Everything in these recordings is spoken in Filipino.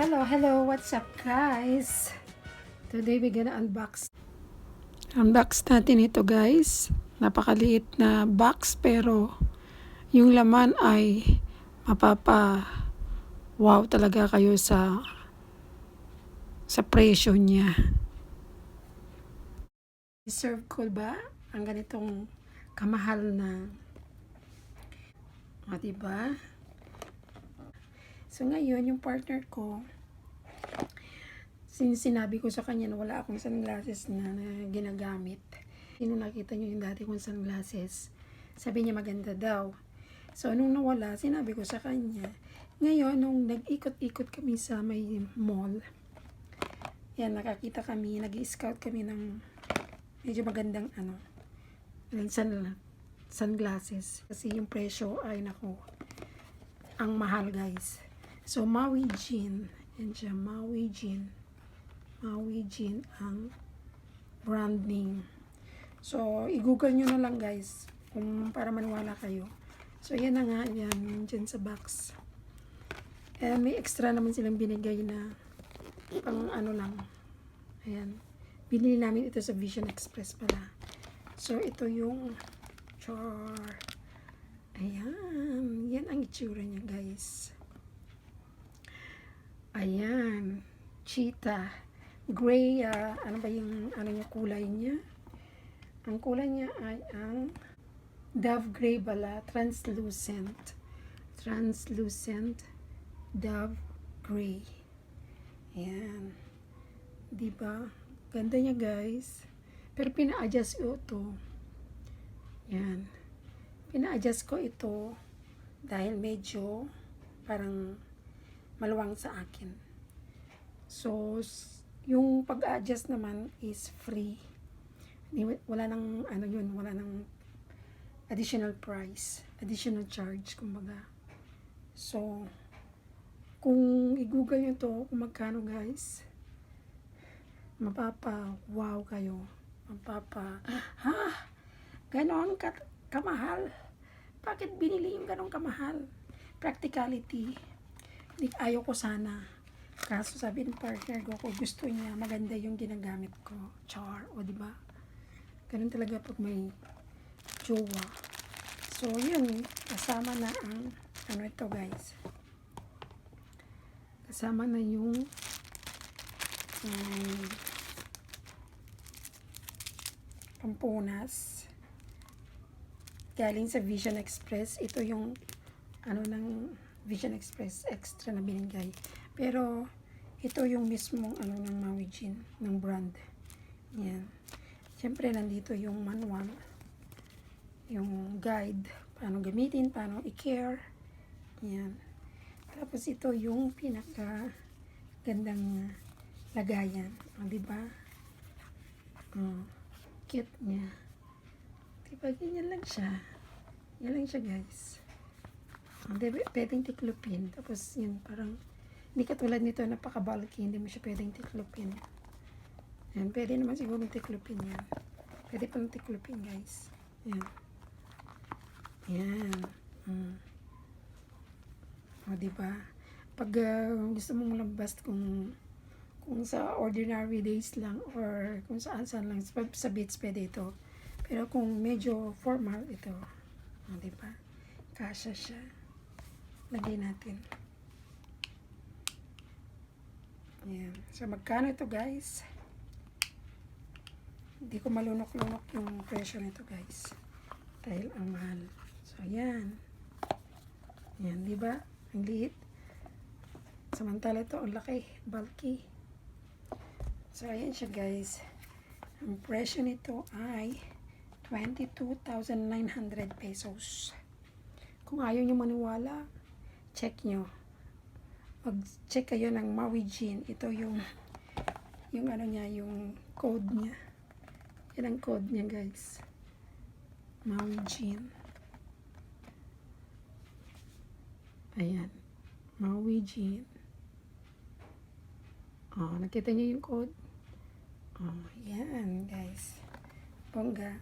Hello, what's up guys? Today we're gonna unbox natin ito guys. Napakaliit na box pero yung laman ay mapapa wow talaga kayo sa presyo niya. Deserve ko ba ang ganitong kamahal na diba? So ngayon yung partner ko, sinabi ko sa kanya na wala akong sunglasses na ginagamit. Sino nakita niyo yung dati kong sunglasses? Sabi niya maganda daw. So nung nawala, sinabi ko sa kanya. Ngayon, nung nag-ikot-ikot kami sa may mall, yan, nakakita kami, nag-scout kami ng medyo magandang sunglasses. Kasi yung presyo ay naku, ang mahal guys. So Maui Jin, yan siya, Maui Jin ang brand name. So i-google nyo na lang guys kung para maniwala kayo. So yan na nga, yan dyan sa box. And may extra naman silang binigay na pang lang. Ayan, binili namin ito sa Vision Express pala. So ito yung ayan, yan ang itsura niya guys. Ayan, cheetah gray, ano ba yung niya, kulay niya? Ang kulay niya ay ang dove gray bala, translucent dove gray. Ayan, diba? Ganda niya guys. Pero pina-adjust ko ito. Yan. Pina-adjust ko ito dahil medyo parang maluwang sa akin. So, yung pag-adjust naman is free. Wala nang wala nang additional price, additional charge, kumbaga. So, kung i-google nyo to, kung magkano guys, mapapa-wow kayo. Ganon kamahal? Bakit binili yung ganon kamahal? Practicality. Ayaw ko sana. Kaso sabi ng partner ko, kung gusto niya, maganda yung ginagamit ko. Char, o diba? Ganun talaga pag may jowa. So, yun, kasama na ang, ito guys. Kasama na yung pampunas. Galing sa Vision Express. Ito yung, ng Vision Express extra na binigay. Pero, ito yung mismong ng Maui Jin, ng brand. Yan. Siyempre, nandito yung manual, yung guide, paano gamitin, paano i-care. Yan. Tapos, ito yung pinaka gandang lagayan. O, diba? Cute niya. Diba, ganyan lang siya. Yan lang siya, guys. Pwedeng tiklopin. Tapos, yun, parang, hindi katulad nito, napaka-bulky, hindi mo siya pwedeng tiklopin. Yan, pwede naman siguro tiklopin yan. Pwede palang tiklopin, guys. Yan. Yan. O, diba? Pag gusto mong labas kung sa ordinary days lang or kung saan lang, sa beach pwede ito. Pero kung medyo formal, ito. O, diba? Kasya siya. Lagay natin. Ayan. So, magkano ito guys? Hindi ko malunok-lunok yung presyo nito guys. Dahil ang mahal. So, ayan. Ayan, diba? Ang liit. Samantala ito, ang laki. Bulky. So, ayan siya guys. Ang presyo nito ay 22,900 pesos. Kung ayaw nyo maniwala, check nyo. Mag-check kayo ng Maui Jin. Ito yung niya, yung code niya. Yan ang code niya guys. Maui Jin. Ayan. Maui Jin. Nakita niyo yung code? Yan guys. Bongga.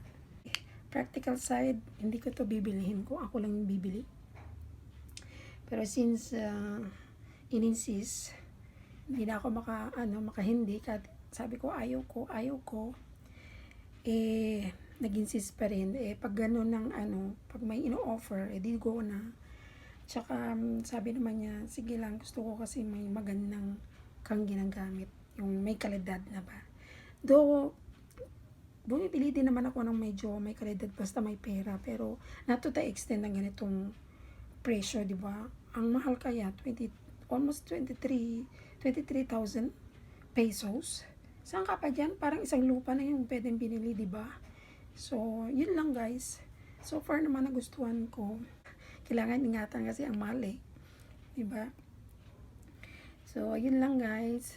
Practical side, hindi ko to bibilihin kung ako lang yung bibili. Pero since in-insist, Hindi na ako makahindi. Sabi ko, ayaw ko. Eh, nag-insist pa rin. Pag gano'n ng pag may ino-offer, di go na. Tsaka, sabi naman niya, sige lang, gusto ko kasi may magandang kang ginagamit. Yung may kalidad na ba. Though, bumibili din naman ako ng medyo may kalidad basta may pera. Pero, not to the extent ng ganitong presyo, di ba? Ang mahal kaya, almost 23,000 pesos. Saan ka pa dyan? Parang isang lupa na yung pwedeng binili, di ba? So, yun lang guys. So far naman nagustuhan ko. Kailangan ingatan kasi ang mahal eh. Di ba? So, yun lang guys.